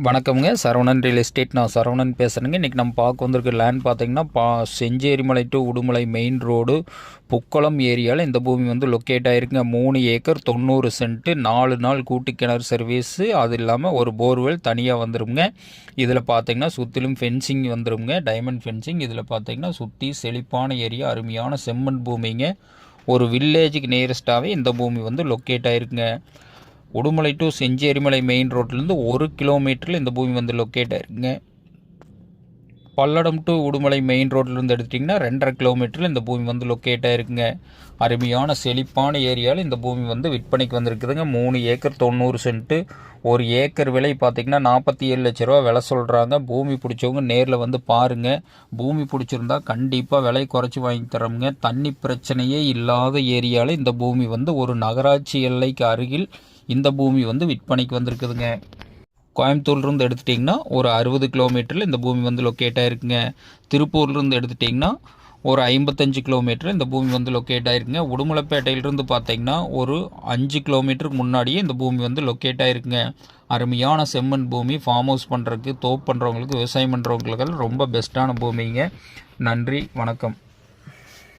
வணக்கம்ங்க. Saravanan real estate. நான் சரவணன் பேசுகிறேங்க. இன்றைக்கி நம்ம பார்க்க வந்திருக்க லேண்ட் பார்த்திங்கன்னா Chencherimalai to Udumalai main road Pukkulam ஏரியாவில் இந்த பூமி வந்து லொக்கேட் ஆகிருக்குங்க. 3 ஏக்கர் 90 சென்ட்டு, 4 நாள் கூட்டு கிணறு சர்வீஸு, அது இல்லாமல் ஒரு போர்வெல் தனியாக வந்துருங்க. இதில் பார்த்திங்கன்னா சுற்றிலும் ஃபென்சிங் வந்துருங்க, டைமண்ட் ஃபென்சிங். இதில் பார்த்திங்கன்னா சுற்றி செழிப்பான ஏரியா, அருமையான செம்மண் பூமிங்க. ஒரு வில்லேஜுக்கு நியரஸ்ட்டாகவே இந்த பூமி வந்து லொக்கேட் ஆகிருக்குங்க. உடுமலை டு செஞ்சேரிமலை மெயின் ரோட்லேருந்து 1 கிலோமீட்டரில் இந்த பூமி வந்து லொக்கேட் ஆகிருக்குங்க. பல்லடம் டு உடுமலை மெயின் ரோட்லேருந்து எடுத்துட்டிங்கன்னா 2.5 கிலோமீட்டரில் இந்த பூமி வந்து லொக்கேட் ஆகிருக்குங்க. அருமையான செழிப்பான ஏரியாவில் இந்த பூமி வந்து விற்பனைக்கு வந்திருக்குதுங்க. 3 ஏக்கர் 90 சென்ட்டு. ஒரு ஏக்கர் விலை பார்த்திங்கன்னா 47 லட்ச ரூபா விலை சொல்கிறாங்க. பூமி பிடிச்சவங்க நேரில் வந்து பாருங்கள். பூமி பிடிச்சிருந்தா கண்டிப்பாக விலை குறைச்சி வாங்கி தரோங்க. தண்ணி பிரச்சனையே இல்லாத ஏரியாவில் இந்த பூமி வந்து ஒரு நகராட்சி எல்லைக்கு அருகில் இந்த பூமி வந்து விற்பனைக்கு வந்திருக்குதுங்க. கோயம்புத்தூர்லேருந்து எடுத்துட்டிங்கன்னா ஒரு 60 கிலோமீட்டரில் இந்த பூமி வந்து லொக்கேட் ஆகிருக்குங்க. திருப்பூர்லேருந்து எடுத்துட்டிங்கன்னா ஒரு 55 கிலோமீட்டர் இந்த பூமி வந்து லொக்கேட் ஆகிருக்குங்க. உடுமலைப்பேட்டையிலிருந்து பார்த்தீங்கன்னா ஒரு 5 கிலோமீட்டருக்கு முன்னாடியே இந்த பூமி வந்து லொக்கேட் ஆகிருக்குங்க. அருமையான செம்மண் பூமி. ஃபார்ம் ஹவுஸ் பண்ணுறதுக்கு, தோப்பு பண்ணுறவங்களுக்கு, விவசாயம் பண்ணுறவங்களுக்கு ரொம்ப பெஸ்ட்டான பூமிங்க. நன்றி, வணக்கம்.